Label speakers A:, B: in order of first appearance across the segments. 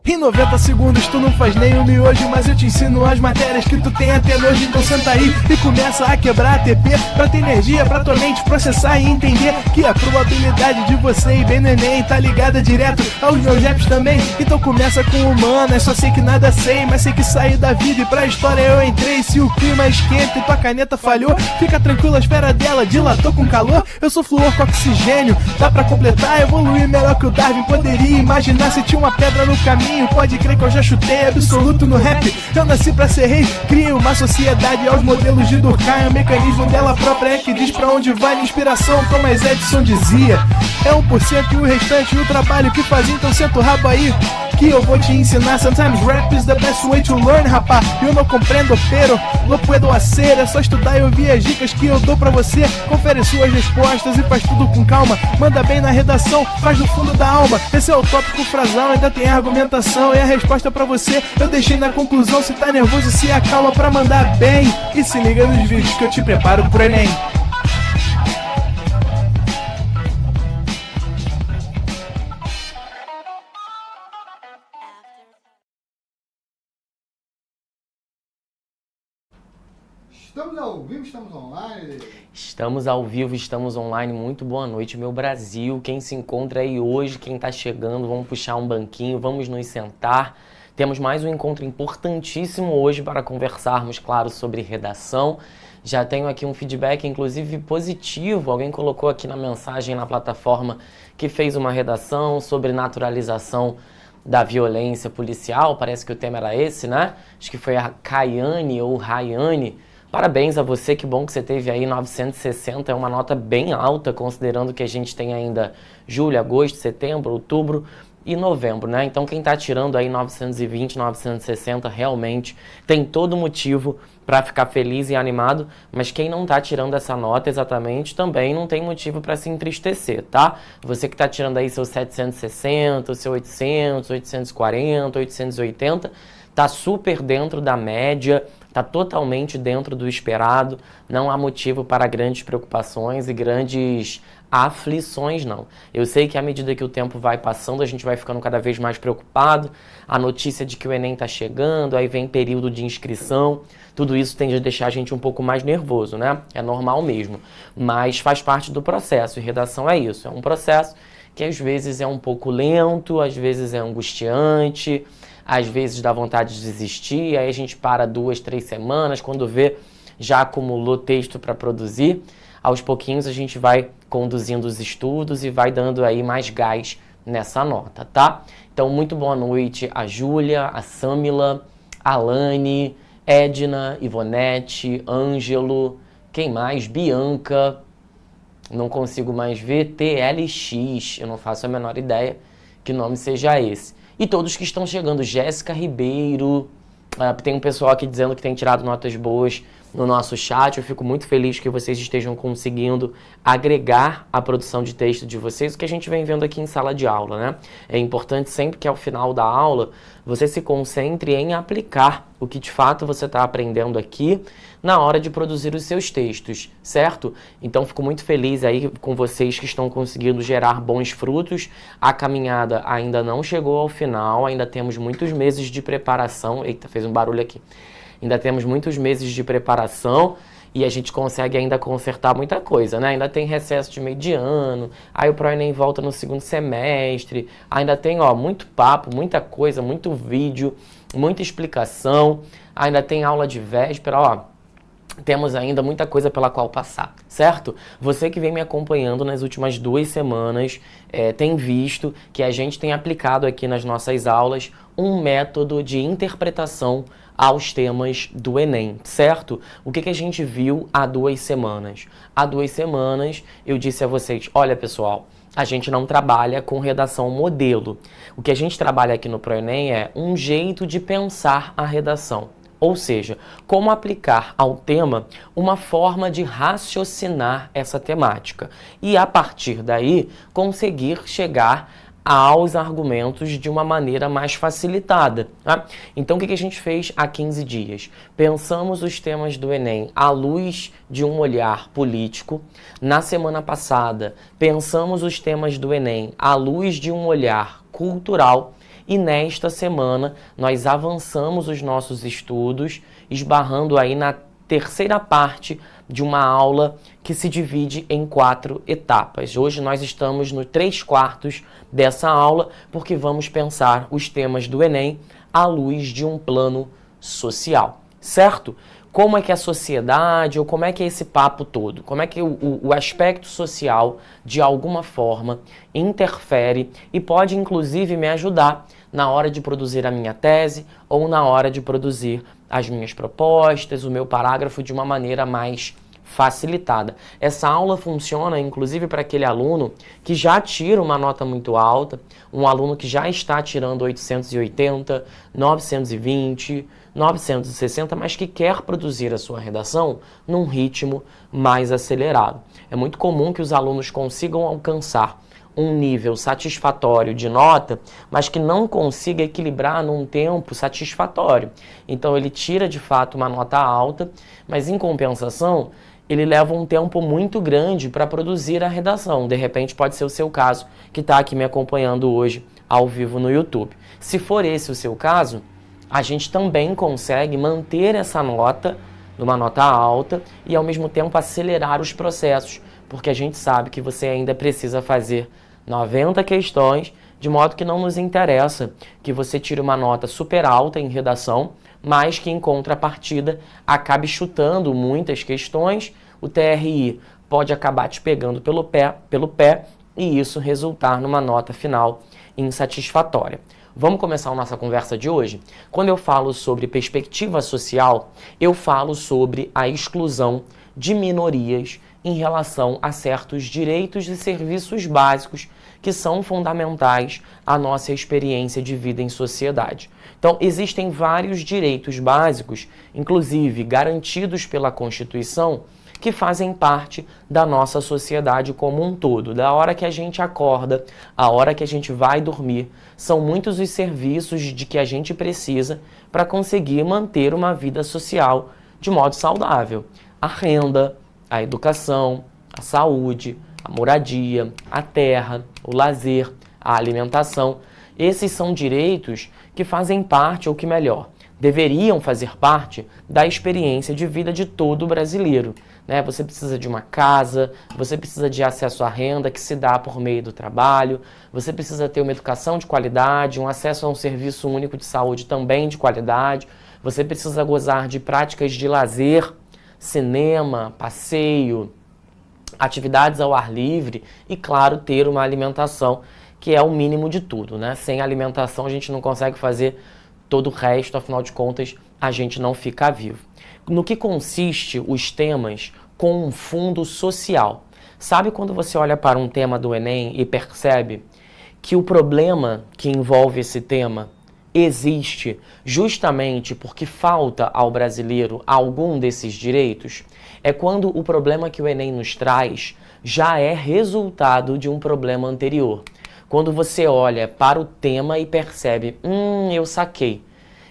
A: Em 90 segundos tu não faz nem um miojo, mas eu te ensino as matérias que tu tem até nojo. Então senta aí e começa a quebrar ATP pra ter energia pra tua mente processar e entender que a probabilidade de você ir bem no Enem tá ligada direto aos meus raps também. Então começa com humanas, só sei que nada sei, mas sei que saí da vida e pra história eu entrei. Se o clima esquenta e tua caneta falhou, fica tranquilo, a esfera dela dilatou com calor. Eu sou flúor com oxigênio, dá pra completar, evoluir melhor que o Darwin poderia imaginar. Se tinha uma pedra no caminho, pode crer que eu já chutei absoluto no rap. Eu nasci pra ser rei, crio uma sociedade aos modelos de Durkheim. O mecanismo dela própria é que diz pra onde vai minha inspiração. Thomas Edison dizia: é 1% e o restante o trabalho que faz. Então senta o rabo aí que eu vou te ensinar. Sometimes rap is the best way to learn, rapá. Eu não compreendo, pero não puedo hacer. É só estudar e ouvir as dicas que eu dou pra você. Confere suas respostas e faz tudo com calma. Manda bem na redação, faz do fundo da alma. Esse é o tópico frasal, ainda tem argumentação. E a resposta pra você eu deixei na conclusão. Se tá nervoso, se acalma pra mandar bem. E se liga nos vídeos que eu te preparo pro Enem.
B: Estamos ao vivo, estamos online.
C: Estamos ao vivo, estamos online. Muito boa noite, meu Brasil. Quem se encontra aí hoje, quem tá chegando, vamos puxar um banquinho, vamos nos sentar. Temos mais um encontro importantíssimo hoje para conversarmos, claro, sobre redação. Já tenho aqui um feedback, inclusive positivo. Alguém colocou aqui na mensagem na plataforma que fez uma redação sobre naturalização da violência policial. Parece que o tema era esse, né? Acho que foi a Caiane ou Rayane. Parabéns a você, que bom que você teve aí 960, é uma nota bem alta, considerando que a gente tem ainda julho, agosto, setembro, outubro e novembro, né? Então quem tá tirando aí 920, 960, realmente tem todo motivo para ficar feliz e animado, mas quem não tá tirando essa nota exatamente também não tem motivo para se entristecer, tá? Você que tá tirando aí seu 760, seu 800, 840, 880, tá super dentro da média, tá totalmente dentro do esperado, não há motivo para grandes preocupações e grandes aflições, não. Eu sei que à medida que o tempo vai passando, a gente vai ficando cada vez mais preocupado, a notícia de que o Enem tá chegando, aí vem período de inscrição, tudo isso tende a deixar a gente um pouco mais nervoso, né? É normal mesmo, mas faz parte do processo, e redação é isso, é um processo que às vezes é um pouco lento, às vezes é angustiante, às vezes dá vontade de desistir, aí a gente para 2, 3 semanas, quando vê, já acumulou texto para produzir. Aos pouquinhos a gente vai conduzindo os estudos e vai dando aí mais gás nessa nota, tá? Então, muito boa noite a Júlia, a Samila, a Alane, Edna, Ivonete, Ângelo, quem mais? Bianca, não consigo mais ver, TLX, eu não faço a menor ideia que nome seja esse. E todos que estão chegando, Jéssica Ribeiro, tem um pessoal aqui dizendo que tem tirado notas boas no nosso chat. Eu fico muito feliz que vocês estejam conseguindo agregar a produção de texto de vocês, o que a gente vem vendo aqui em sala de aula, né? É importante sempre que ao final da aula você se concentre em aplicar o que de fato você está aprendendo aqui na hora de produzir os seus textos, certo? Então fico muito feliz aí com vocês que estão conseguindo gerar bons frutos. A caminhada ainda não chegou ao final, ainda temos muitos meses de preparação. Eita, fez um barulho aqui. Ainda temos muitos meses de preparação e a gente consegue ainda consertar muita coisa, né? Ainda tem recesso de meio de ano, aí o ProEnem volta no segundo semestre, ainda tem, muito papo, muita coisa, muito vídeo, muita explicação, ainda tem aula de véspera, temos ainda muita coisa pela qual passar, certo? Você que vem me acompanhando nas últimas 2 semanas tem visto que a gente tem aplicado aqui nas nossas aulas um método de interpretação aos temas do Enem, certo? O que a gente viu há 2 semanas? Há 2 semanas eu disse a vocês, olha pessoal, a gente não trabalha com redação modelo. O que a gente trabalha aqui no ProEnem é um jeito de pensar a redação. Ou seja, como aplicar ao tema uma forma de raciocinar essa temática. E a partir daí, conseguir chegar aos argumentos de uma maneira mais facilitada. Tá? Então, o que a gente fez há 15 dias? Pensamos os temas do Enem à luz de um olhar político. Na semana passada, pensamos os temas do Enem à luz de um olhar cultural. E nesta semana, nós avançamos os nossos estudos, esbarrando aí na terceira parte de uma aula que se divide em 4 etapas. Hoje nós estamos no 3/4 dessa aula, porque vamos pensar os temas do Enem à luz de um plano social, certo? Como é que a sociedade, ou como é que é esse papo todo? Como é que o aspecto social, de alguma forma, interfere e pode, inclusive, me ajudar na hora de produzir a minha tese ou na hora de produzir as minhas propostas, o meu parágrafo de uma maneira mais facilitada. Essa aula funciona, inclusive, para aquele aluno que já tira uma nota muito alta, um aluno que já está tirando 880, 920, 960, mas que quer produzir a sua redação num ritmo mais acelerado. É muito comum que os alunos consigam alcançar um nível satisfatório de nota, mas que não consiga equilibrar num tempo satisfatório. Então ele tira de fato uma nota alta, mas em compensação ele leva um tempo muito grande para produzir a redação. De repente pode ser o seu caso, que está aqui me acompanhando hoje ao vivo no YouTube. Se for esse o seu caso, a gente também consegue manter essa nota, numa nota alta, e ao mesmo tempo acelerar os processos, porque a gente sabe que você ainda precisa fazer 90 questões, de modo que não nos interessa que você tire uma nota super alta em redação, mas que em contrapartida acabe chutando muitas questões, o TRI pode acabar te pegando pelo pé e isso resultar numa nota final insatisfatória. Vamos começar a nossa conversa de hoje? Quando eu falo sobre perspectiva social, eu falo sobre a exclusão de minorias em relação a certos direitos e serviços básicos que são fundamentais à nossa experiência de vida em sociedade. Então, existem vários direitos básicos, inclusive garantidos pela Constituição, que fazem parte da nossa sociedade como um todo. Da hora que a gente acorda, a hora que a gente vai dormir, são muitos os serviços de que a gente precisa para conseguir manter uma vida social de modo saudável. A renda, a educação, a saúde, a moradia, a terra, o lazer, a alimentação. Esses são direitos que fazem parte, ou que melhor, deveriam fazer parte da experiência de vida de todo brasileiro. Né? Você precisa de uma casa, você precisa de acesso à renda que se dá por meio do trabalho, você precisa ter uma educação de qualidade, um acesso a um serviço único de saúde também de qualidade, você precisa gozar de práticas de lazer, cinema, passeio, atividades ao ar livre e, claro, ter uma alimentação que é o mínimo de tudo, né? Sem alimentação a gente não consegue fazer todo o resto, afinal de contas a gente não fica vivo. No que consiste os temas com um fundo social? Sabe quando você olha para um tema do Enem e percebe que o problema que envolve esse tema existe justamente porque falta ao brasileiro algum desses direitos? É quando o problema que o Enem nos traz já é resultado de um problema anterior. Quando você olha para o tema e percebe, eu saquei.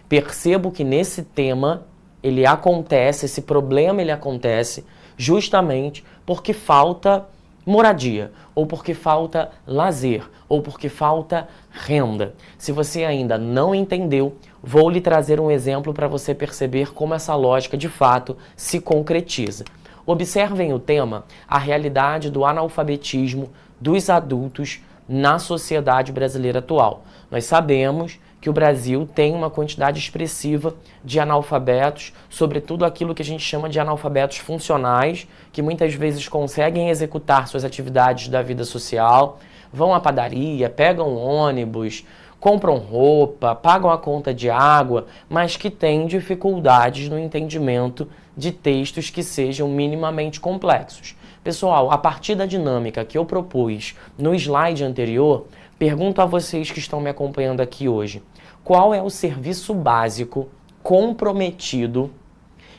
C: Percebo que nesse tema ele acontece, esse problema ele acontece justamente porque falta moradia, ou porque falta lazer, ou porque falta renda. Se você ainda não entendeu, vou lhe trazer um exemplo para você perceber como essa lógica de fato se concretiza. Observem o tema, a realidade do analfabetismo dos adultos na sociedade brasileira atual. Nós sabemos que o Brasil tem uma quantidade expressiva de analfabetos, sobretudo aquilo que a gente chama de analfabetos funcionais, que muitas vezes conseguem executar suas atividades da vida social, vão à padaria, pegam ônibus, compram roupa, pagam a conta de água, mas que têm dificuldades no entendimento de textos que sejam minimamente complexos. Pessoal, a partir da dinâmica que eu propus no slide anterior, pergunto a vocês que estão me acompanhando aqui hoje, qual é o serviço básico comprometido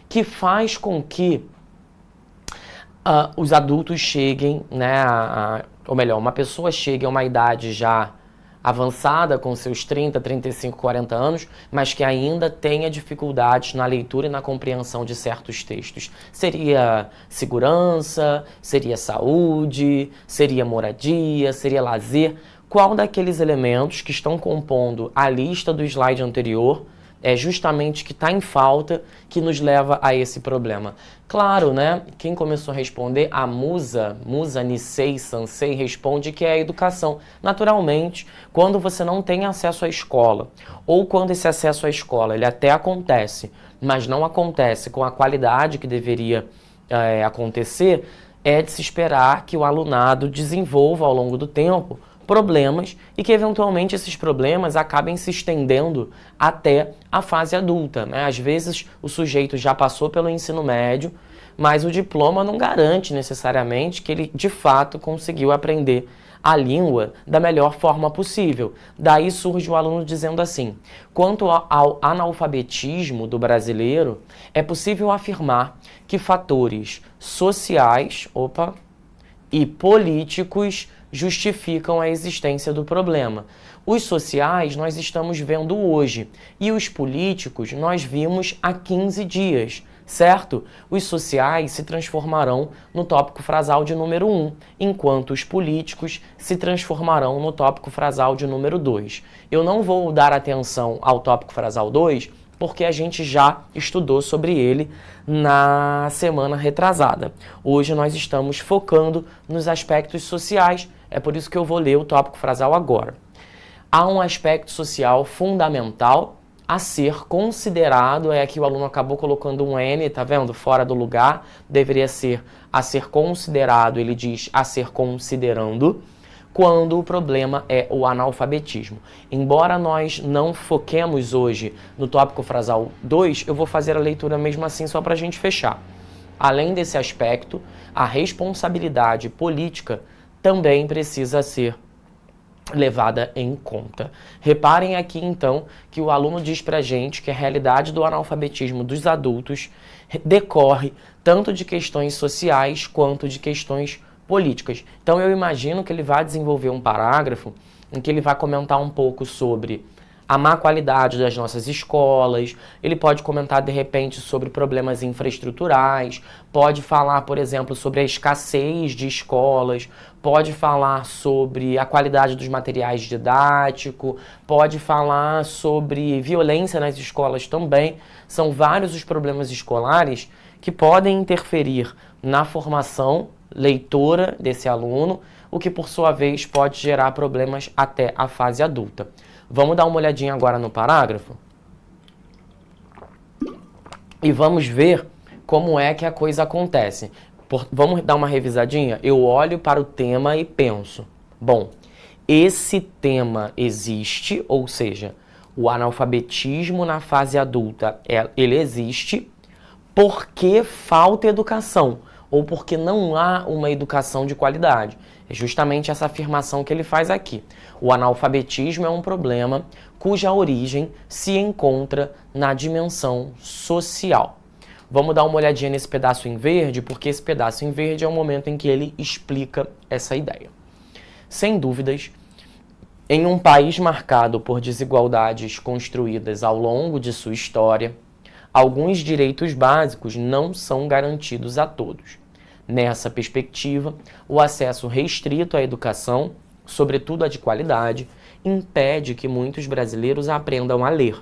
C: que faz com que os adultos cheguem, né, ou melhor, uma pessoa chegue a uma idade já avançada, com seus 30, 35, 40 anos, mas que ainda tenha dificuldades na leitura e na compreensão de certos textos. Seria segurança, seria saúde, seria moradia, seria lazer. Qual daqueles elementos que estão compondo a lista do slide anterior é justamente que está em falta, que nos leva a esse problema? Claro, né? Quem começou a responder, a Musa Nisei Sansei, responde que é a educação. Naturalmente, quando você não tem acesso à escola, ou quando esse acesso à escola ele até acontece, mas não acontece com a qualidade que deveria acontecer, é de se esperar que o alunado desenvolva ao longo do tempo problemas e que eventualmente esses problemas acabem se estendendo até a fase adulta, né? Às vezes o sujeito já passou pelo ensino médio, mas o diploma não garante necessariamente que ele de fato conseguiu aprender a língua da melhor forma possível. Daí surge o aluno dizendo assim: quanto ao analfabetismo do brasileiro, é possível afirmar que fatores sociais e políticos justificam a existência do problema. Os sociais nós estamos vendo hoje e os políticos nós vimos há 15 dias, certo? Os sociais se transformarão no tópico frasal de número 1, enquanto os políticos se transformarão no tópico frasal de número 2. Eu não vou dar atenção ao tópico frasal 2 porque a gente já estudou sobre ele na semana retrasada. Hoje nós estamos focando nos aspectos sociais, é por isso que eu vou ler o tópico frasal agora. Há um aspecto social fundamental a ser considerado, aqui o aluno acabou colocando um N, tá vendo? Fora do lugar, deveria ser a ser considerado, ele diz a ser considerando, quando o problema é o analfabetismo. Embora nós não foquemos hoje no tópico frasal 2, eu vou fazer a leitura mesmo assim só para a gente fechar. Além desse aspecto, a responsabilidade política também precisa ser levada em conta. Reparem aqui então que o aluno diz pra gente que a realidade do analfabetismo dos adultos decorre tanto de questões sociais quanto de questões políticas. Então eu imagino que ele vai desenvolver um parágrafo em que ele vai comentar um pouco sobre a má qualidade das nossas escolas, ele pode comentar de repente sobre problemas infraestruturais, pode falar, por exemplo, sobre a escassez de escolas, pode falar sobre a qualidade dos materiais didáticos, pode falar sobre violência nas escolas também. São vários os problemas escolares que podem interferir na formação leitora desse aluno, o que por sua vez pode gerar problemas até a fase adulta. Vamos dar uma olhadinha agora no parágrafo e vamos ver como é que a coisa acontece. Vamos dar uma revisadinha? Eu olho para o tema e penso, bom, esse tema existe, ou seja, o analfabetismo na fase adulta, ele existe porque falta educação, ou porque não há uma educação de qualidade. É justamente essa afirmação que ele faz aqui. O analfabetismo é um problema cuja origem se encontra na dimensão social. Vamos dar uma olhadinha nesse pedaço em verde, porque esse pedaço em verde é o momento em que ele explica essa ideia. Sem dúvidas, em um país marcado por desigualdades construídas ao longo de sua história, alguns direitos básicos não são garantidos a todos. Nessa perspectiva, o acesso restrito à educação, sobretudo a de qualidade, impede que muitos brasileiros aprendam a ler.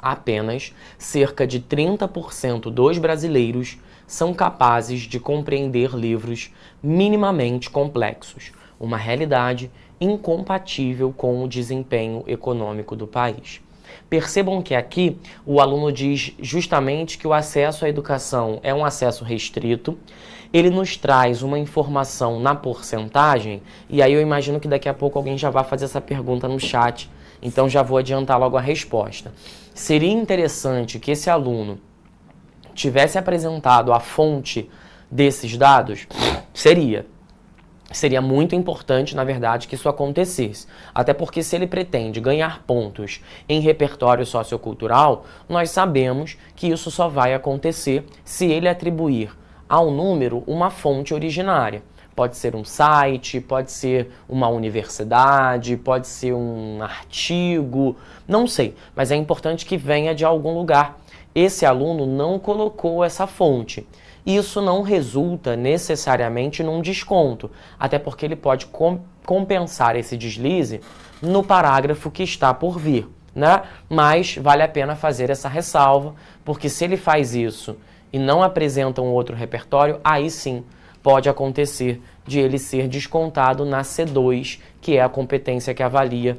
C: Apenas cerca de 30% dos brasileiros são capazes de compreender livros minimamente complexos, uma realidade incompatível com o desempenho econômico do país. Percebam que aqui o aluno diz justamente que o acesso à educação é um acesso restrito. Ele nos traz uma informação na porcentagem, e aí eu imagino que daqui a pouco alguém já vai fazer essa pergunta no chat, então já vou adiantar logo a resposta. Seria interessante que esse aluno tivesse apresentado a fonte desses dados? Seria muito importante, na verdade, que isso acontecesse. Até porque se ele pretende ganhar pontos em repertório sociocultural, nós sabemos que isso só vai acontecer se ele atribuir ao número uma fonte originária. Pode ser um site, pode ser uma universidade, pode ser um artigo, não sei, mas é importante que venha de algum lugar. Esse aluno não colocou essa fonte. Isso não resulta necessariamente num desconto, até porque ele pode compensar esse deslize no parágrafo que está por vir, né? Mas vale a pena fazer essa ressalva, porque se ele faz isso e não apresenta um outro repertório, aí sim pode acontecer de ele ser descontado na C2, que é a competência que avalia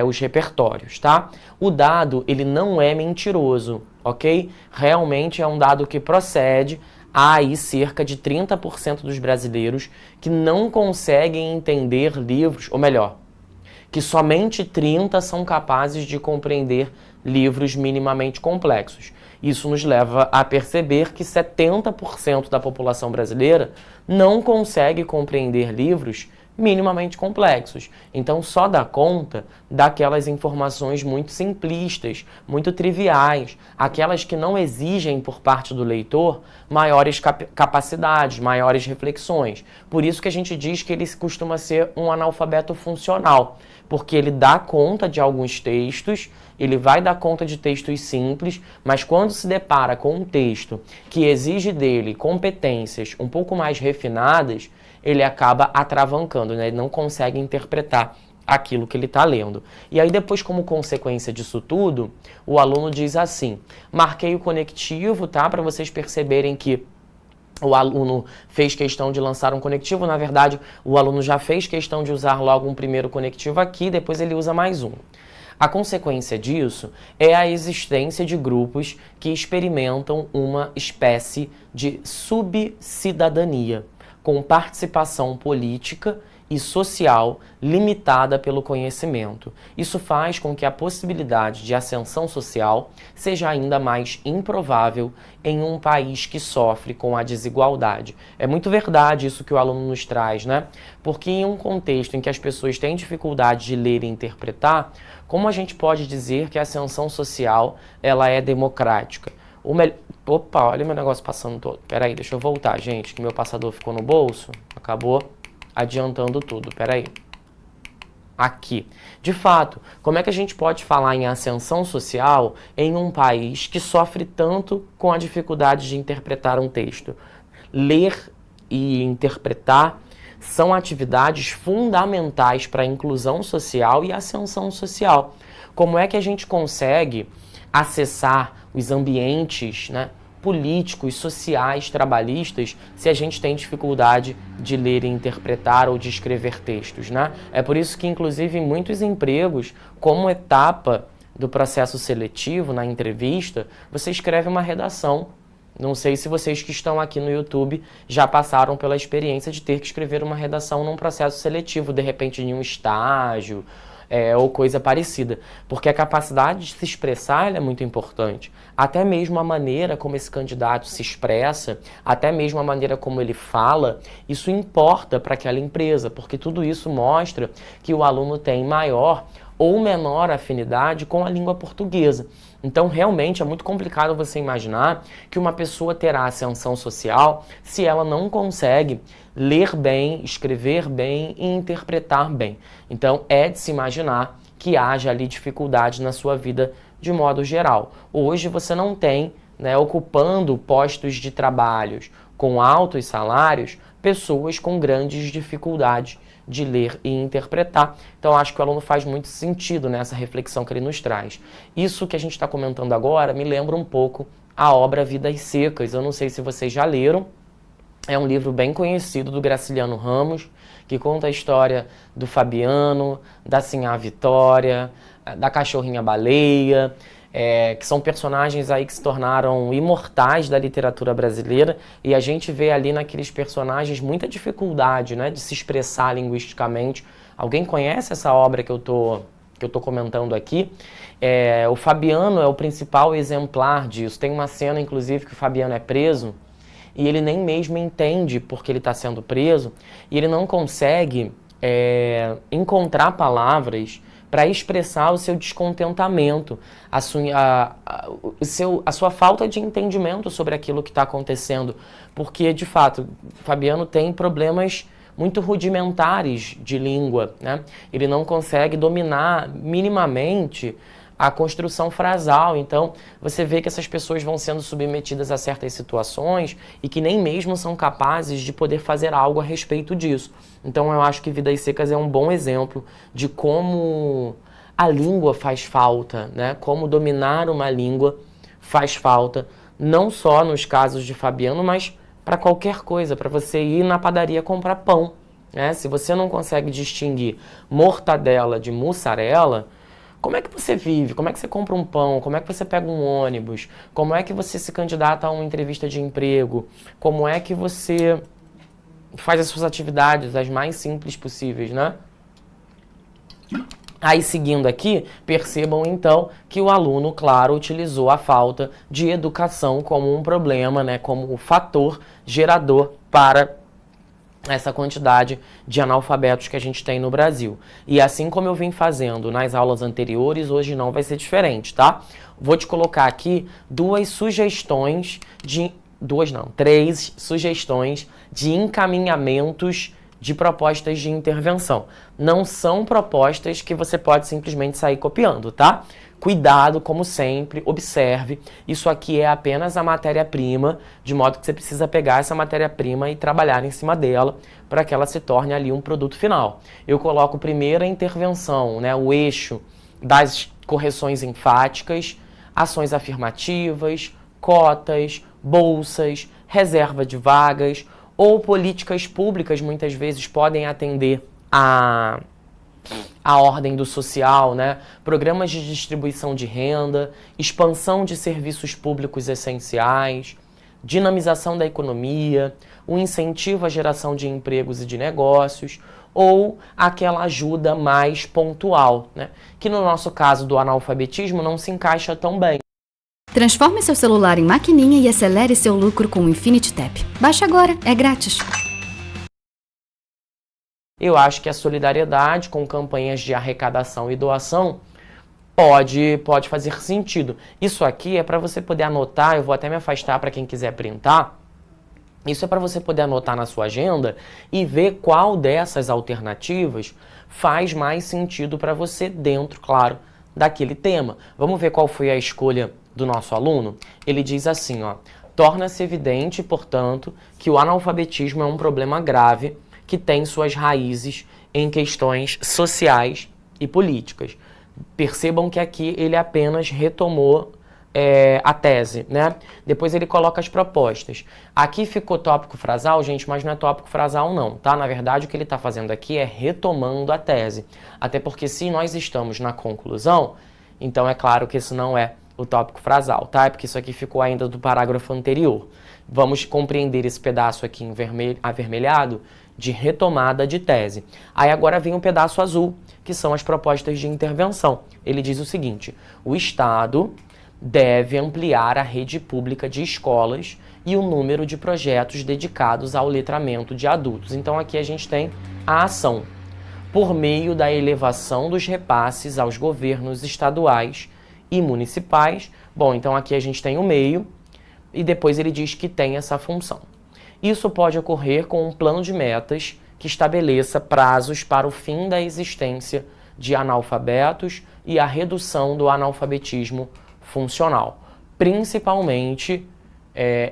C: os repertórios, tá? O dado, ele não é mentiroso, ok? Realmente é um dado que procede. Há aí cerca de 30% dos brasileiros que não conseguem entender livros, ou melhor, que somente 30% são capazes de compreender livros minimamente complexos. Isso nos leva a perceber que 70% da população brasileira não consegue compreender livros minimamente complexos. Então só dá conta daquelas informações muito simplistas, muito triviais, aquelas que não exigem por parte do leitor maiores capacidades, maiores reflexões. Por isso que a gente diz que ele costuma ser um analfabeto funcional, porque ele dá conta de alguns textos, ele vai dar conta de textos simples, mas quando se depara com um texto que exige dele competências um pouco mais refinadas, ele acaba atravancando, né? Ele não consegue interpretar aquilo que ele está lendo. E aí depois, como consequência disso tudo, o aluno diz assim: marquei o conectivo, tá? Para vocês perceberem que o aluno fez questão de lançar um conectivo. Na verdade, o aluno já fez questão de usar logo um primeiro conectivo aqui, depois ele usa mais um. A consequência disso é a existência de grupos que experimentam uma espécie de subcidadania, com participação política e social limitada pelo conhecimento. Isso faz com que a possibilidade de ascensão social seja ainda mais improvável em um país que sofre com a desigualdade. É muito verdade isso que o aluno nos traz, né? Porque em um contexto em que as pessoas têm dificuldade de ler e interpretar, como a gente pode dizer que a ascensão social ela é democrática? Opa, olha meu negócio passando todo. Peraí, deixa eu voltar, gente, que meu passador ficou no bolso. Acabou adiantando tudo. Peraí. Aqui. De fato, como é que a gente pode falar em ascensão social em um país que sofre tanto com a dificuldade de interpretar um texto? Ler e interpretar são atividades fundamentais para a inclusão social e a ascensão social. Como é que a gente consegue acessar os ambientes, né, políticos, sociais, trabalhistas, se a gente tem dificuldade de ler e interpretar ou de escrever textos, né? É por isso que, inclusive, em muitos empregos, como etapa do processo seletivo, na entrevista, você escreve uma redação. Não sei se vocês que estão aqui no YouTube já passaram pela experiência de ter que escrever uma redação num processo seletivo, de repente em um estágio, ou coisa parecida, porque a capacidade de se expressar é muito importante. Até mesmo a maneira como esse candidato se expressa, até mesmo a maneira como ele fala, isso importa para aquela empresa, porque tudo isso mostra que o aluno tem maior ou menor afinidade com a língua portuguesa. Então, realmente, é muito complicado você imaginar que uma pessoa terá ascensão social se ela não consegue ler bem, escrever bem e interpretar bem. Então, é de se imaginar que haja ali dificuldade na sua vida de modo geral. Hoje, você não tem, né, ocupando postos de trabalhos com altos salários, pessoas com grandes dificuldades de ler e interpretar. Então, acho que o aluno faz muito sentido nessa reflexão que ele nos traz. Isso que a gente está comentando agora me lembra um pouco a obra Vidas Secas. Eu não sei se vocês já leram. É um livro bem conhecido do Graciliano Ramos, que conta a história do Fabiano, da Sinhá Vitória, da cachorrinha baleia, que são personagens aí que se tornaram imortais da literatura brasileira, e a gente vê ali naqueles personagens muita dificuldade, né, de se expressar linguisticamente. Alguém conhece essa obra que eu tô comentando aqui? O Fabiano é o principal exemplar disso. Tem uma cena, inclusive, que o Fabiano é preso, e ele nem mesmo entende porque ele está sendo preso, e ele não consegue encontrar palavras para expressar o seu descontentamento, a sua falta de entendimento sobre aquilo que está acontecendo. Porque, de fato, Fabiano tem problemas muito rudimentares de língua, né? Ele não consegue dominar minimamente a construção frasal. Então, você vê que essas pessoas vão sendo submetidas a certas situações e que nem mesmo são capazes de poder fazer algo a respeito disso. Então, eu acho que Vidas Secas é um bom exemplo de como a língua faz falta, né? Como dominar uma língua faz falta, não só nos casos de Fabiano, mas para qualquer coisa, para você ir na padaria comprar pão, né? Se você não consegue distinguir mortadela de mussarela, como é que você vive? Como é que você compra um pão? Como é que você pega um ônibus? Como é que você se candidata a uma entrevista de emprego? Como é que você faz as suas atividades as mais simples possíveis, né? Aí, seguindo aqui, percebam então que o aluno, claro, utilizou a falta de educação como um problema, né? Como um fator gerador para essa quantidade de analfabetos que a gente tem no Brasil. E assim como eu vim fazendo nas aulas anteriores, hoje não vai ser diferente, tá? Vou te colocar aqui três sugestões de encaminhamentos de propostas de intervenção. Não são propostas que você pode simplesmente sair copiando, tá? Cuidado, como sempre, observe. Isso aqui é apenas a matéria-prima, de modo que você precisa pegar essa matéria-prima e trabalhar em cima dela para que ela se torne ali um produto final. Eu coloco primeiro a intervenção, né, o eixo das correções enfáticas, ações afirmativas, cotas, bolsas, reserva de vagas, ou políticas públicas muitas vezes podem atender a ordem do social, né? Programas de distribuição de renda, expansão de serviços públicos essenciais, dinamização da economia, o incentivo à geração de empregos e de negócios, ou aquela ajuda mais pontual, né? Que no nosso caso do analfabetismo não se encaixa tão bem.
D: Transforme seu celular em maquininha e acelere seu lucro com o Infinity Tap. Baixe agora, é grátis.
C: Eu acho que a solidariedade com campanhas de arrecadação e doação pode fazer sentido. Isso aqui é para você poder anotar, eu vou até me afastar para quem quiser printar. Isso é para você poder anotar na sua agenda e ver qual dessas alternativas faz mais sentido para você dentro, claro, daquele tema. Vamos ver qual foi a escolha do nosso aluno? Ele diz assim, ó: torna-se evidente, portanto, que o analfabetismo é um problema grave que tem suas raízes em questões sociais e políticas. Percebam que aqui ele apenas retomou a tese, né? Depois ele coloca as propostas. Aqui ficou tópico frasal, gente, mas não é tópico frasal não, tá? Na verdade, o que ele está fazendo aqui é retomando a tese. Até porque se nós estamos na conclusão, então é claro que isso não é o tópico frasal, tá? É porque isso aqui ficou ainda do parágrafo anterior. Vamos compreender esse pedaço aqui em avermelhado de retomada de tese. Aí agora vem um pedaço azul, que são as propostas de intervenção. Ele diz o seguinte: o Estado deve ampliar a rede pública de escolas e o número de projetos dedicados ao letramento de adultos. Então aqui a gente tem a ação, por meio da elevação dos repasses aos governos estaduais e municipais. Bom, então aqui a gente tem o meio, e depois ele diz que tem essa função. Isso pode ocorrer com um plano de metas que estabeleça prazos para o fim da existência de analfabetos e a redução do analfabetismo funcional, principalmente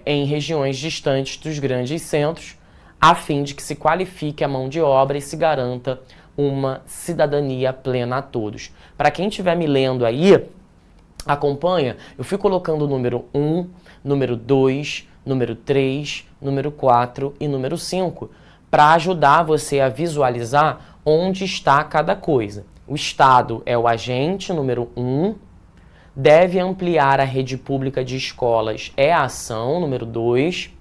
C: em regiões distantes dos grandes centros, a fim de que se qualifique a mão de obra e se garanta uma cidadania plena a todos. Para quem estiver me lendo aí, acompanha, eu fui colocando o número 1, número 2, número 3, número 4 e número 5, para ajudar você a visualizar onde está cada coisa. O Estado é o agente, número 1, deve ampliar a rede pública de escolas, é a ação, número 2,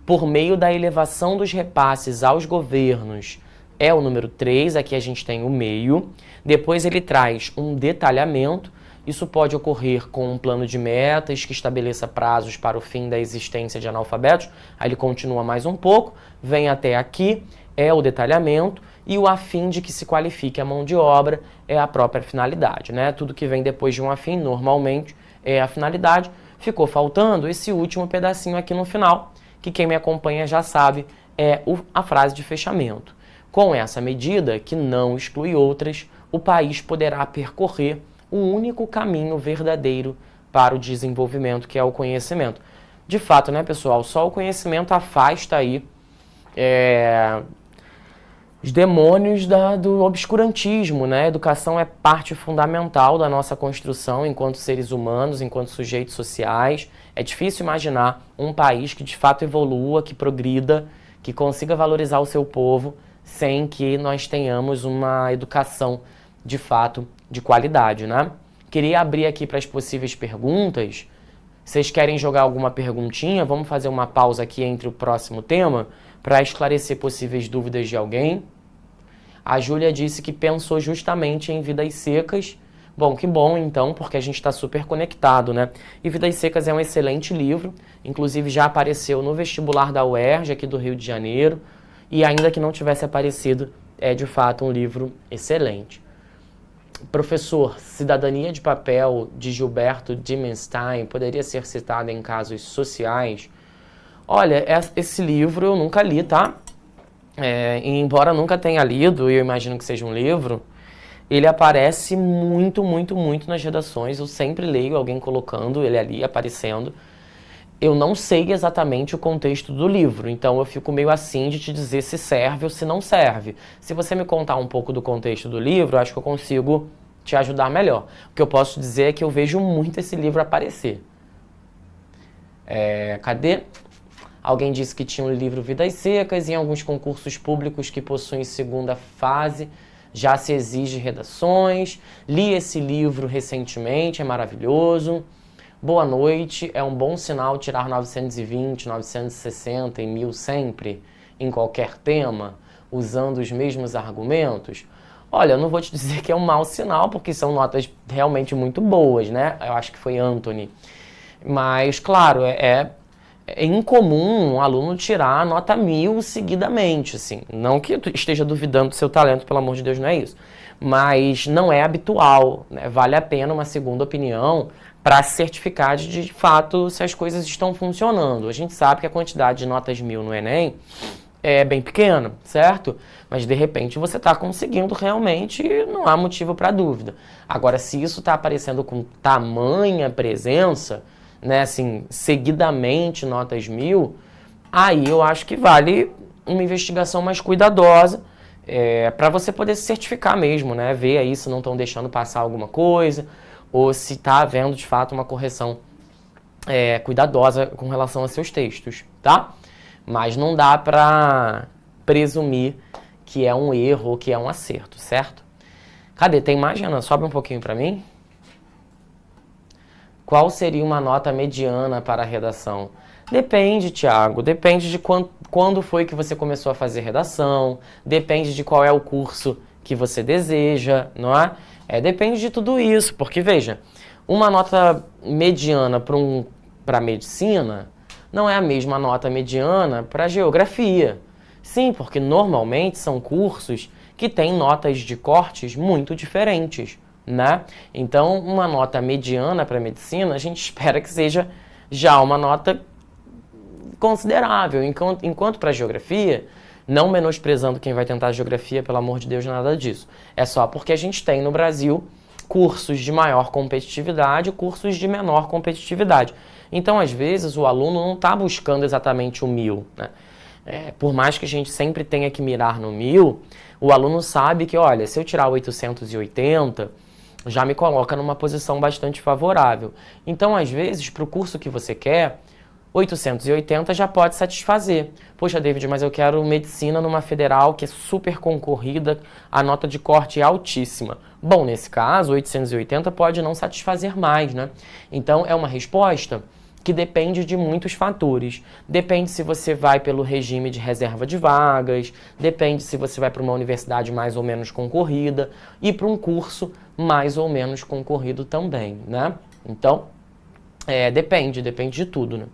C: por meio da elevação dos repasses aos governos, é o número 3, aqui a gente tem o meio. Depois ele traz um detalhamento. Isso pode ocorrer com um plano de metas que estabeleça prazos para o fim da existência de analfabetos. Aí ele continua mais um pouco, vem até aqui, é o detalhamento, e o a fim de que se qualifique a mão de obra é a própria finalidade, né? Tudo que vem depois de um a fim, normalmente, é a finalidade. Ficou faltando esse último pedacinho aqui no final, que quem me acompanha já sabe, é a frase de fechamento. Com essa medida, que não exclui outras, o país poderá percorrer o único caminho verdadeiro para o desenvolvimento, que é o conhecimento. De fato, né, pessoal, só o conhecimento afasta aí os demônios do obscurantismo, né? A educação é parte fundamental da nossa construção enquanto seres humanos, enquanto sujeitos sociais. É difícil imaginar um país que de fato evolua, que progrida, que consiga valorizar o seu povo sem que nós tenhamos uma educação de fato de qualidade, né? Queria abrir aqui para as possíveis perguntas. Vocês querem jogar alguma perguntinha? Vamos fazer uma pausa aqui entre o próximo tema para esclarecer possíveis dúvidas de alguém. A Júlia disse que pensou justamente em Vidas Secas. Bom, que bom então, porque a gente está super conectado, né? E Vidas Secas é um excelente livro, inclusive já apareceu no vestibular da UERJ, aqui do Rio de Janeiro, e ainda que não tivesse aparecido, é de fato um livro excelente. Professor, Cidadania de Papel, de Gilberto Dimenstein, poderia ser citado em casos sociais? Olha, esse livro eu nunca li, tá? E embora nunca tenha lido, e eu imagino que seja um livro, ele aparece muito, muito, muito nas redações. Eu sempre leio alguém colocando ele ali, aparecendo. Eu não sei exatamente o contexto do livro, então eu fico meio assim de te dizer se serve ou se não serve. Se você me contar um pouco do contexto do livro, eu acho que eu consigo te ajudar melhor. O que eu posso dizer é que eu vejo muito esse livro aparecer. Cadê? Alguém disse que tinha um livro Vidas Secas, e em alguns concursos públicos que possuem segunda fase já se exige redações. Li esse livro recentemente, é maravilhoso. Boa noite, é um bom sinal tirar 920, 960 e 1000 sempre, em qualquer tema, usando os mesmos argumentos? Olha, eu não vou te dizer que é um mau sinal, porque são notas realmente muito boas, né? Eu acho que foi Anthony. Mas, claro, é incomum um aluno tirar a nota 1000 seguidamente, assim. Não que eu esteja duvidando do seu talento, pelo amor de Deus, não é isso. Mas não é habitual, né? Vale a pena uma segunda opinião para certificar de fato se as coisas estão funcionando. A gente sabe que a quantidade de notas 1000 no Enem é bem pequena, certo? Mas de repente você está conseguindo realmente e não há motivo para dúvida. Agora, se isso está aparecendo com tamanha presença, né, assim, seguidamente notas 1000, aí eu acho que vale uma investigação mais cuidadosa, para você poder se certificar mesmo, né? Ver aí se não estão deixando passar alguma coisa, ou se está havendo de fato uma correção cuidadosa com relação a seus textos, tá? Mas não dá para presumir que é um erro ou que é um acerto, certo? Cadê? Tem mais, Jana? Sobe um pouquinho para mim. Qual seria uma nota mediana para a redação? Depende, Thiago. Depende de quando foi que você começou a fazer redação. Depende de qual é o curso que você deseja, não é? Depende de tudo isso. Porque, veja, uma nota mediana para medicina não é a mesma nota mediana para geografia. Sim, porque normalmente são cursos que têm notas de cortes muito diferentes, né? Então, uma nota mediana para medicina, a gente espera que seja já uma nota considerável. Enquanto para geografia, não menosprezando quem vai tentar geografia, pelo amor de Deus, nada disso. É só porque a gente tem no Brasil cursos de maior competitividade e cursos de menor competitividade. Então, às vezes, o aluno não está buscando exatamente o 1000, né? Por mais que a gente sempre tenha que mirar no 1000, o aluno sabe que, olha, se eu tirar 880, já me coloca numa posição bastante favorável. Então, às vezes, para o curso que você quer, 880 já pode satisfazer. Poxa, David, mas eu quero medicina numa federal que é super concorrida, a nota de corte é altíssima. Bom, nesse caso, 880 pode não satisfazer mais, né? Então, é uma resposta que depende de muitos fatores. Depende se você vai pelo regime de reserva de vagas, depende se você vai para uma universidade mais ou menos concorrida e para um curso mais ou menos concorrido também, né? Então, depende de tudo, né?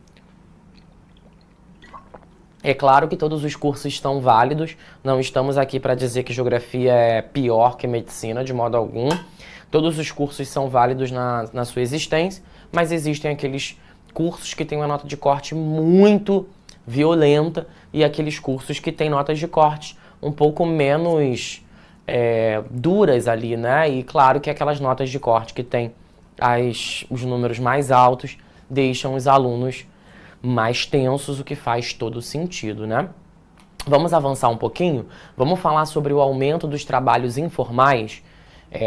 C: É claro que todos os cursos estão válidos, não estamos aqui para dizer que geografia é pior que medicina, de modo algum. Todos os cursos são válidos na sua existência, mas existem aqueles cursos que têm uma nota de corte muito violenta e aqueles cursos que têm notas de corte um pouco menos duras ali, né? E claro que aquelas notas de corte que tem os números mais altos deixam os alunos mais tensos, o que faz todo sentido, né? Vamos avançar um pouquinho? Vamos falar sobre o aumento dos trabalhos informais,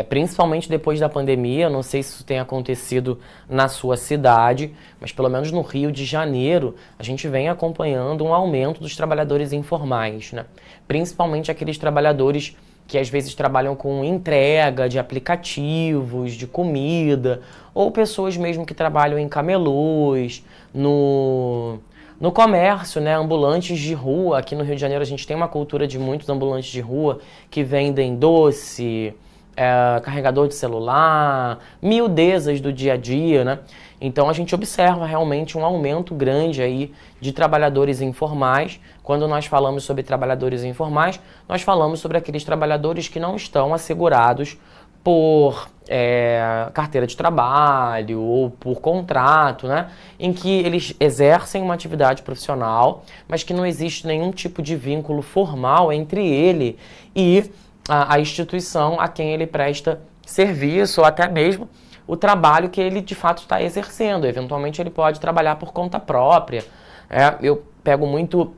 C: principalmente depois da pandemia. Eu não sei se isso tem acontecido na sua cidade, mas pelo menos no Rio de Janeiro, a gente vem acompanhando um aumento dos trabalhadores informais, né? Principalmente aqueles trabalhadores que às vezes trabalham com entrega de aplicativos, de comida, ou pessoas mesmo que trabalham em camelôs, no comércio, né, ambulantes de rua. Aqui no Rio de Janeiro a gente tem uma cultura de muitos ambulantes de rua que vendem doce, carregador de celular, miudezas do dia a dia, né? Então a gente observa realmente um aumento grande aí de trabalhadores informais. Quando nós falamos sobre trabalhadores informais, nós falamos sobre aqueles trabalhadores que não estão assegurados por carteira de trabalho ou por contrato, né? Em que eles exercem uma atividade profissional, mas que não existe nenhum tipo de vínculo formal entre ele e a instituição a quem ele presta serviço, ou até mesmo o trabalho que ele de fato está exercendo. Eventualmente ele pode trabalhar por conta própria. Eu pego muito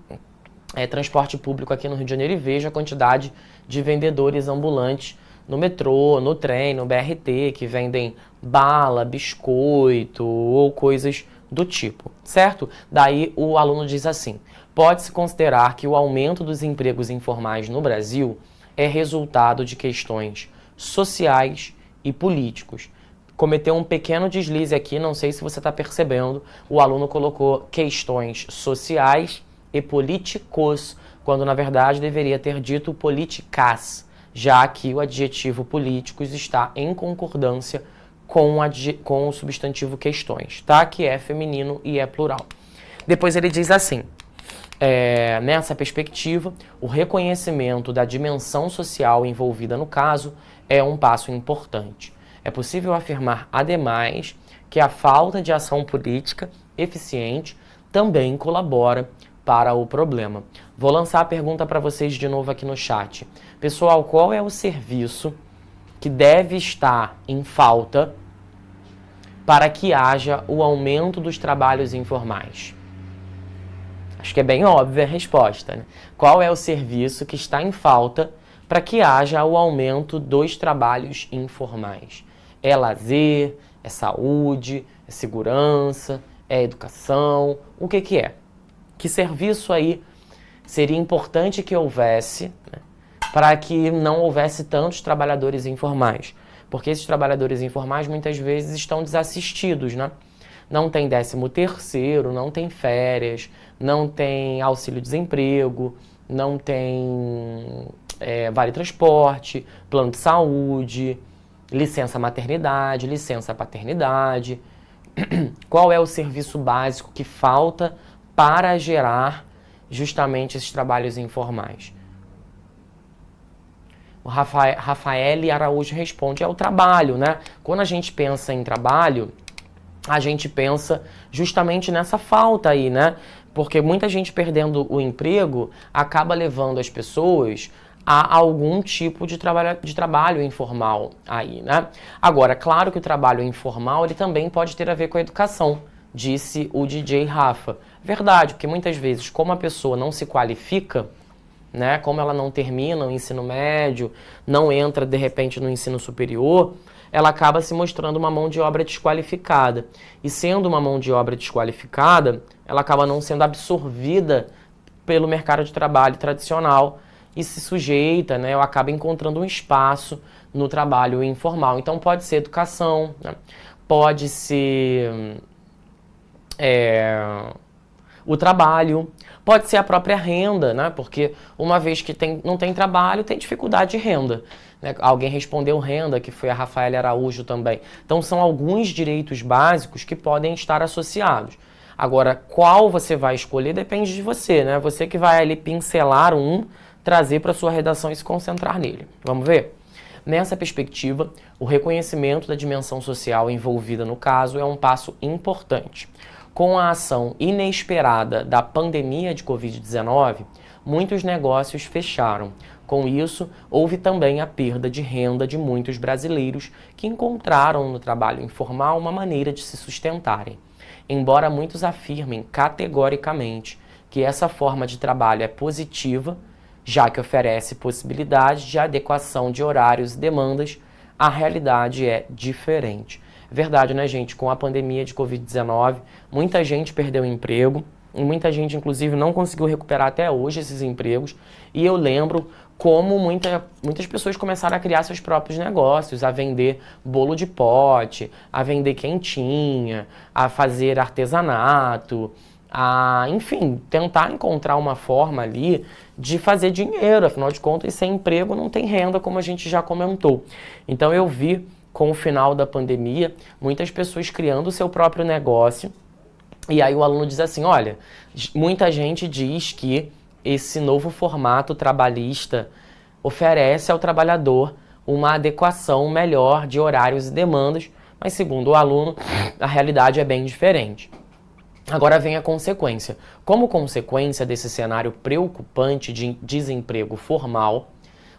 C: transporte público aqui no Rio de Janeiro e vejo a quantidade de vendedores ambulantes no metrô, no trem, no BRT, que vendem bala, biscoito ou coisas do tipo, certo? Daí o aluno diz assim: pode-se considerar que o aumento dos empregos informais no Brasil é resultado de questões sociais e políticos. Cometeu um pequeno deslize aqui, não sei se você está percebendo, o aluno colocou questões sociais e políticos, quando na verdade deveria ter dito politicas, já que o adjetivo políticos está em concordância com o substantivo questões, tá? Que é feminino e é plural. Depois ele diz assim: nessa perspectiva, o reconhecimento da dimensão social envolvida no caso é um passo importante. É possível afirmar, ademais, que a falta de ação política eficiente também colabora para o problema. Vou lançar a pergunta para vocês de novo aqui no chat. Pessoal, qual é o serviço que deve estar em falta para que haja o aumento dos trabalhos informais? Acho que é bem óbvia a resposta, né? Qual é o serviço que está em falta para que haja o aumento dos trabalhos informais? É lazer, é saúde, é segurança, é educação, o que é? Que serviço aí seria importante que houvesse, né, para que não houvesse tantos trabalhadores informais? Porque esses trabalhadores informais muitas vezes estão desassistidos, né? Não tem 13º, não tem férias, não tem auxílio-desemprego, não tem vale transporte, plano de saúde, licença maternidade, licença paternidade. Qual é o serviço básico que falta para gerar justamente esses trabalhos informais? O Rafael Araújo responde: é o trabalho, né? Quando a gente pensa em trabalho, a gente pensa justamente nessa falta aí, né? Porque muita gente perdendo o emprego acaba levando as pessoas a algum tipo de trabalho informal aí, né? Agora, claro que o trabalho informal ele também pode ter a ver com a educação, disse o DJ Rafa. Verdade, porque muitas vezes, como a pessoa não se qualifica, né, como ela não termina o ensino médio, não entra de repente no ensino superior, ela acaba se mostrando uma mão de obra desqualificada. E sendo uma mão de obra desqualificada, ela acaba não sendo absorvida pelo mercado de trabalho tradicional e se sujeita, né, ou acaba encontrando um espaço no trabalho informal. Então pode ser educação, né, pode ser o trabalho, pode ser a própria renda, né, porque uma vez que não tem trabalho, tem dificuldade de renda. Né? Alguém respondeu renda, que foi a Rafael Araújo também. Então são alguns direitos básicos que podem estar associados. Agora, qual você vai escolher depende de você, né? Você que vai ali pincelar trazer para sua redação e se concentrar nele. Vamos ver? Nessa perspectiva, o reconhecimento da dimensão social envolvida no caso é um passo importante. Com a ação inesperada da pandemia de Covid-19, muitos negócios fecharam. Com isso, houve também a perda de renda de muitos brasileiros que encontraram no trabalho informal uma maneira de se sustentarem. Embora muitos afirmem categoricamente que essa forma de trabalho é positiva, já que oferece possibilidade de adequação de horários e demandas, a realidade é diferente. Verdade, né, gente? Com a pandemia de Covid-19, muita gente perdeu o emprego, e muita gente, inclusive, não conseguiu recuperar até hoje esses empregos. E eu lembro como muitas pessoas começaram a criar seus próprios negócios, a vender bolo de pote, a vender quentinha, a fazer artesanato, a, enfim, tentar encontrar uma forma ali de fazer dinheiro. Afinal de contas, sem emprego não tem renda, como a gente já comentou. Então eu vi, com o final da pandemia, muitas pessoas criando o seu próprio negócio. E aí o aluno diz assim, olha, muita gente diz que esse novo formato trabalhista oferece ao trabalhador uma adequação melhor de horários e demandas, mas segundo o aluno, a realidade é bem diferente. Agora vem a consequência. Como consequência desse cenário preocupante de desemprego formal,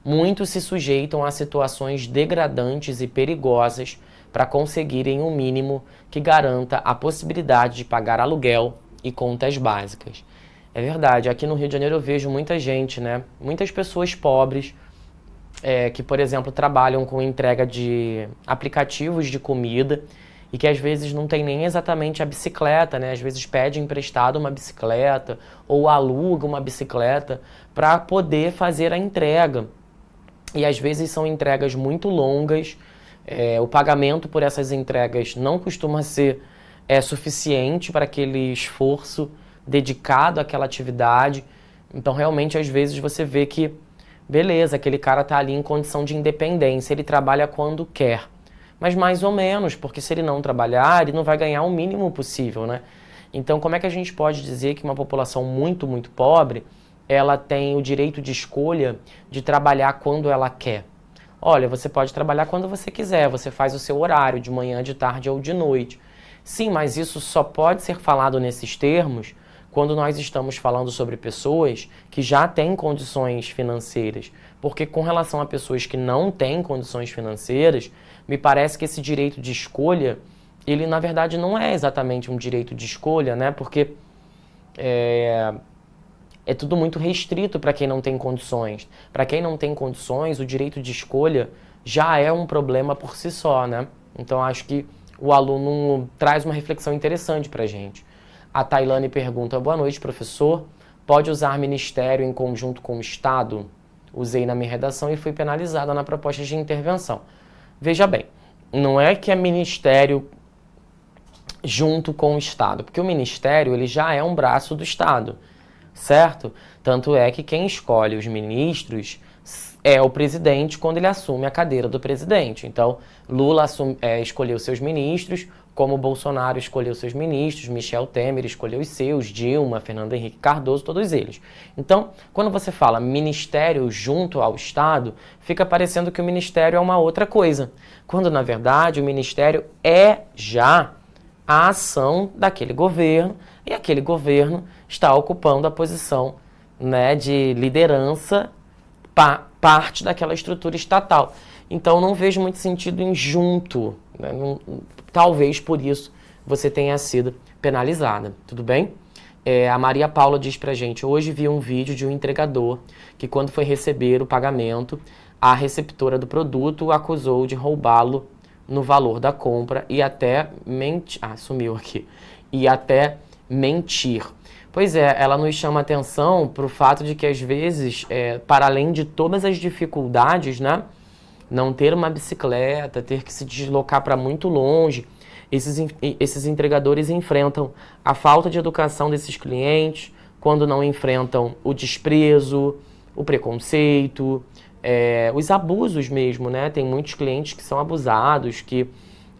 C: muitos se sujeitam a situações degradantes e perigosas para conseguirem um mínimo que garanta a possibilidade de pagar aluguel e contas básicas. É verdade, aqui no Rio de Janeiro eu vejo muita gente, né? Muitas pessoas pobres que, por exemplo, trabalham com entrega de aplicativos de comida e que às vezes não tem nem exatamente a bicicleta, né? Às vezes pede emprestado uma bicicleta ou aluga uma bicicleta para poder fazer a entrega. E às vezes são entregas muito longas, o pagamento por essas entregas não costuma ser suficiente para aquele esforço dedicado àquela atividade. Então realmente às vezes você vê que, beleza, aquele cara está ali em condição de independência, ele trabalha quando quer. Mas mais ou menos, porque se ele não trabalhar, ele não vai ganhar o mínimo possível, né? Então como é que a gente pode dizer que uma população muito, muito pobre, ela tem o direito de escolha de trabalhar quando ela quer? Olha, você pode trabalhar quando você quiser, você faz o seu horário, de manhã, de tarde ou de noite. Sim, mas isso só pode ser falado nesses termos quando nós estamos falando sobre pessoas que já têm condições financeiras. Porque com relação a pessoas que não têm condições financeiras, me parece que esse direito de escolha, ele na verdade não é exatamente um direito de escolha, né? Porque é tudo muito restrito para quem não tem condições. Para quem não tem condições, o direito de escolha já é um problema por si só, né? Então acho que o aluno traz uma reflexão interessante para a gente. A Tailane pergunta, boa noite, professor. Pode usar ministério em conjunto com o Estado? Usei na minha redação e fui penalizada na proposta de intervenção. Veja bem, não é que é ministério junto com o Estado, porque o ministério ele já é um braço do Estado, certo? Tanto é que quem escolhe os ministros é o presidente quando ele assume a cadeira do presidente. Então, Lula escolheu seus ministros, como Bolsonaro escolheu seus ministros, Michel Temer escolheu os seus, Dilma, Fernando Henrique Cardoso, todos eles. Então, quando você fala ministério junto ao Estado, fica parecendo que o ministério é uma outra coisa, quando, na verdade, o ministério é já a ação daquele governo, e aquele governo está ocupando a posição, né, de liderança parte daquela estrutura estatal. Então, não vejo muito sentido em junto, né? Talvez por isso você tenha sido penalizada, tudo bem? A Maria Paula diz pra gente, hoje vi um vídeo de um entregador que quando foi receber o pagamento, a receptora do produto o acusou de roubá-lo no valor da compra e até sumiu aqui. E até mentir. Pois é, ela nos chama atenção para o fato de que às vezes, para além de todas as dificuldades, né, não ter uma bicicleta, ter que se deslocar para muito longe, esses entregadores enfrentam a falta de educação desses clientes, quando não enfrentam o desprezo, o preconceito, os abusos mesmo, né? Tem muitos clientes que são abusados, que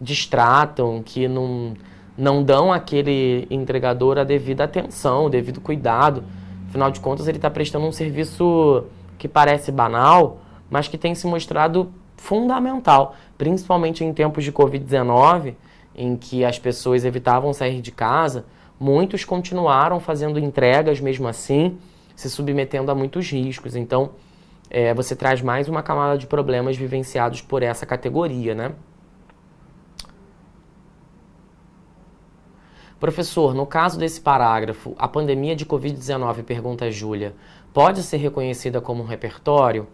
C: distratam, que não dão àquele entregador a devida atenção, o devido cuidado. Afinal de contas, ele está prestando um serviço que parece banal, mas que tem se mostrado fundamental, principalmente em tempos de Covid-19, em que as pessoas evitavam sair de casa, muitos continuaram fazendo entregas mesmo assim, se submetendo a muitos riscos. Então, você traz mais uma camada de problemas vivenciados por essa categoria, né? Professor, no caso desse parágrafo, a pandemia de Covid-19, pergunta a Júlia, pode ser reconhecida como um repertório?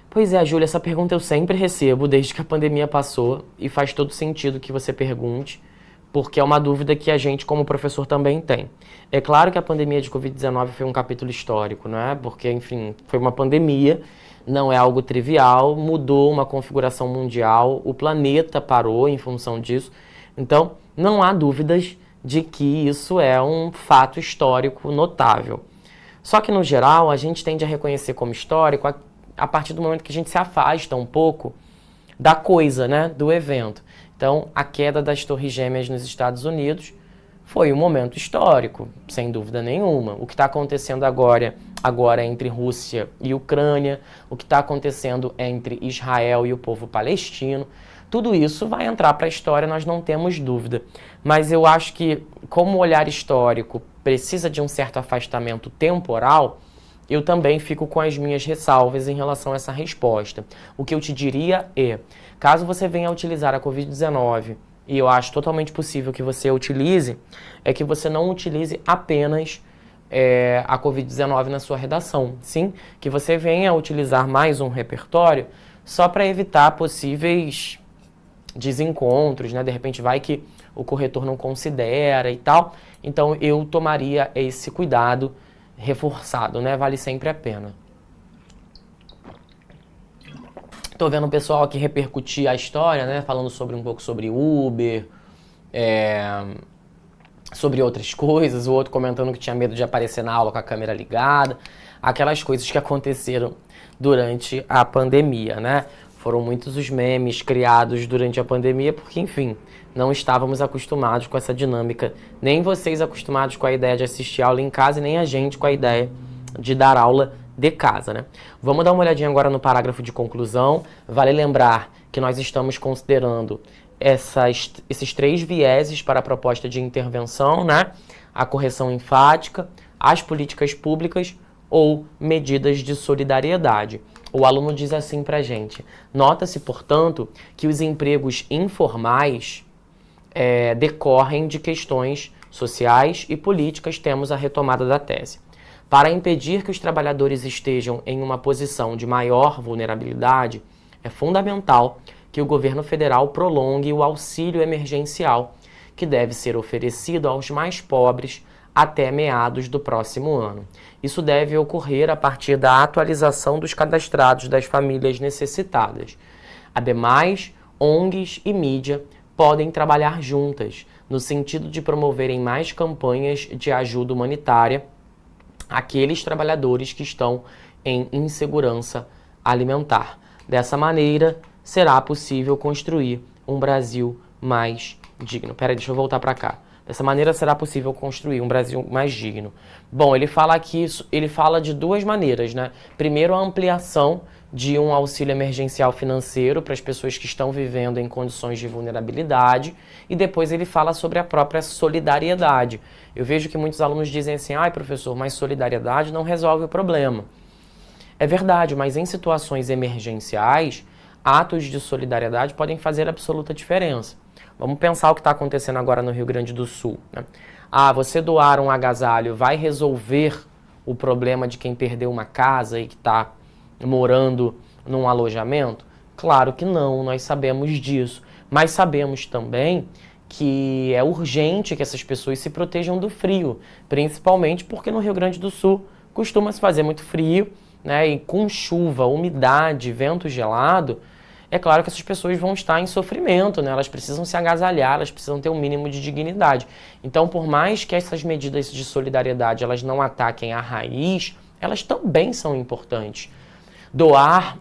C: Pois é, Júlia, essa pergunta eu sempre recebo desde que a pandemia passou e faz todo sentido que você pergunte, porque é uma dúvida que a gente, como professor, também tem. É claro que a pandemia de Covid-19 foi um capítulo histórico, não é? Porque, enfim, foi uma pandemia, não é algo trivial, mudou uma configuração mundial, o planeta parou em função disso. Então, não há dúvidas de que isso é um fato histórico notável. Só que, no geral, a gente tende a reconhecer como histórico a partir do momento que a gente se afasta um pouco da coisa, né, do evento. Então, a queda das Torres Gêmeas nos Estados Unidos foi um momento histórico, sem dúvida nenhuma. O que está acontecendo agora entre Rússia e Ucrânia, o que está acontecendo entre Israel e o povo palestino, tudo isso vai entrar para a história, nós não temos dúvida. Mas eu acho que, como o olhar histórico precisa de um certo afastamento temporal, eu também fico com as minhas ressalvas em relação a essa resposta. O que eu te diria é, caso você venha a utilizar a Covid-19, e eu acho totalmente possível que você utilize, é que você não utilize apenas a Covid-19 na sua redação. Sim, que você venha a utilizar mais um repertório só para evitar possíveis desencontros, né? De repente vai que o corretor não considera e tal. Então eu tomaria esse cuidado reforçado, né? Vale sempre a pena. Tô vendo o pessoal aqui repercutir a história, né? Falando um pouco sobre Uber, sobre outras coisas, o outro comentando que tinha medo de aparecer na aula com a câmera ligada, aquelas coisas que aconteceram durante a pandemia, né? Foram muitos os memes criados durante a pandemia, porque, enfim, não estávamos acostumados com essa dinâmica. Nem vocês acostumados com a ideia de assistir aula em casa, e nem a gente com a ideia de dar aula de casa, né? Vamos dar uma olhadinha agora no parágrafo de conclusão. Vale lembrar que nós estamos considerando esses 3 vieses para a proposta de intervenção, né? A correção enfática, as políticas públicas ou medidas de solidariedade. O aluno diz assim pra gente: nota-se, portanto, que os empregos informais decorrem de questões sociais e políticas. Temos a retomada da tese. Para impedir que os trabalhadores estejam em uma posição de maior vulnerabilidade, é fundamental que o governo federal prolongue o auxílio emergencial, que deve ser oferecido aos mais pobres até meados do próximo ano. Isso deve ocorrer a partir da atualização dos cadastrados das famílias necessitadas. Ademais, ONGs e mídia podem trabalhar juntas, no sentido de promoverem mais campanhas de ajuda humanitária àqueles trabalhadores que estão em insegurança alimentar. Dessa maneira, será possível construir um Brasil mais digno. Peraí, deixa eu voltar para cá. Dessa maneira será possível construir um Brasil mais digno. Bom, ele fala aqui, ele fala de 2 maneiras, né? Primeiro, a ampliação de um auxílio emergencial financeiro para as pessoas que estão vivendo em condições de vulnerabilidade, e depois ele fala sobre a própria solidariedade. Eu vejo que muitos alunos dizem assim: ai, professor, mas solidariedade não resolve o problema. É verdade, mas em situações emergenciais, atos de solidariedade podem fazer absoluta diferença. Vamos pensar o que está acontecendo agora no Rio Grande do Sul, né? Ah, você doar um agasalho vai resolver o problema de quem perdeu uma casa e que está morando num alojamento? Claro que não, nós sabemos disso. Mas sabemos também que é urgente que essas pessoas se protejam do frio, principalmente porque no Rio Grande do Sul costuma se fazer muito frio, né? E com chuva, umidade, vento gelado, é claro que essas pessoas vão estar em sofrimento, né? Elas precisam se agasalhar, elas precisam ter um mínimo de dignidade. Então, por mais que essas medidas de solidariedade elas não ataquem a raiz, elas também são importantes. Doar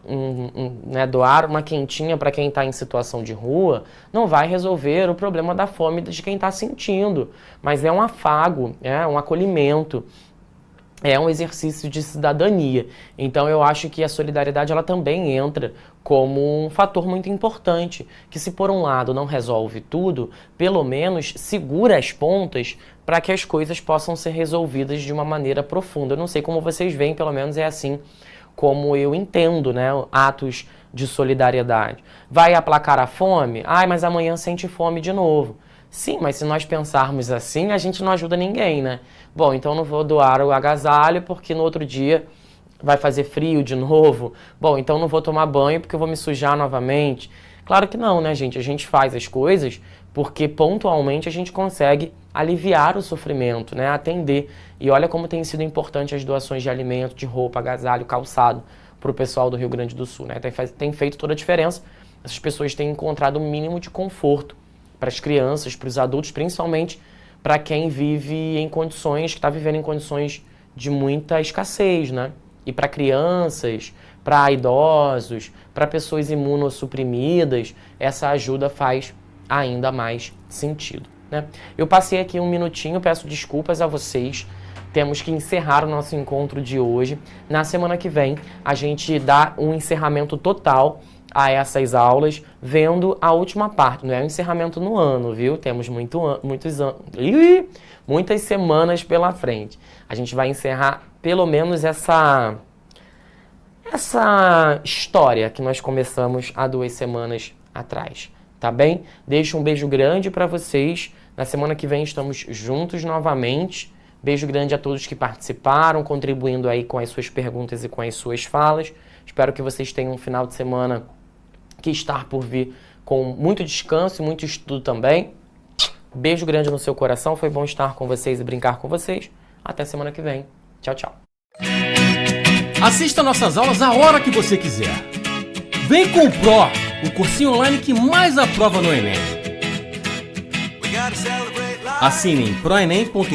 C: uma quentinha para quem está em situação de rua não vai resolver o problema da fome de quem está sentindo, mas é um afago, é um acolhimento. é um exercício de cidadania. Então eu acho que a solidariedade ela também entra como um fator muito importante, que se por um lado não resolve tudo, pelo menos segura as pontas para que as coisas possam ser resolvidas de uma maneira profunda. Eu não sei como vocês veem, pelo menos é assim como eu entendo, né, atos de solidariedade. Vai aplacar a fome? Ai, mas amanhã sente fome de novo. Sim, mas se nós pensarmos assim, a gente não ajuda ninguém, né? Bom, então não vou doar o agasalho porque no outro dia vai fazer frio de novo. Bom, então não vou tomar banho porque eu vou me sujar novamente. Claro que não, né, gente? A gente faz as coisas porque pontualmente a gente consegue aliviar o sofrimento, né? Atender. E olha como tem sido importante as doações de alimento, de roupa, agasalho, calçado para o pessoal do Rio Grande do Sul, né? Tem feito toda a diferença. Essas pessoas têm encontrado um mínimo de conforto para as crianças, para os adultos, principalmente para quem vive em condições, que está vivendo em condições de muita escassez, né? E para crianças, para idosos, para pessoas imunossuprimidas, essa ajuda faz ainda mais sentido, né? Eu passei aqui um minutinho, peço desculpas a vocês. Temos que encerrar o nosso encontro de hoje. Na semana que vem, a gente dá um encerramento total a essas aulas, vendo a última parte. Não é um encerramento no ano, viu? Temos muitas semanas pela frente. A gente vai encerrar pelo menos essa história que nós começamos há 2 semanas atrás, tá bem? Deixo um beijo grande para vocês. Na semana que vem estamos juntos novamente. Beijo grande a todos que participaram, contribuindo aí com as suas perguntas e com as suas falas. Espero que vocês tenham um final de semana que está por vir com muito descanso e muito estudo também. Beijo grande no seu coração. Foi bom estar com vocês e brincar com vocês. Até semana que vem. Tchau, tchau.
E: Assista nossas aulas a hora que você quiser. Vem com o Pro, o cursinho online que mais aprova no Enem. Assine em proenem.com.br.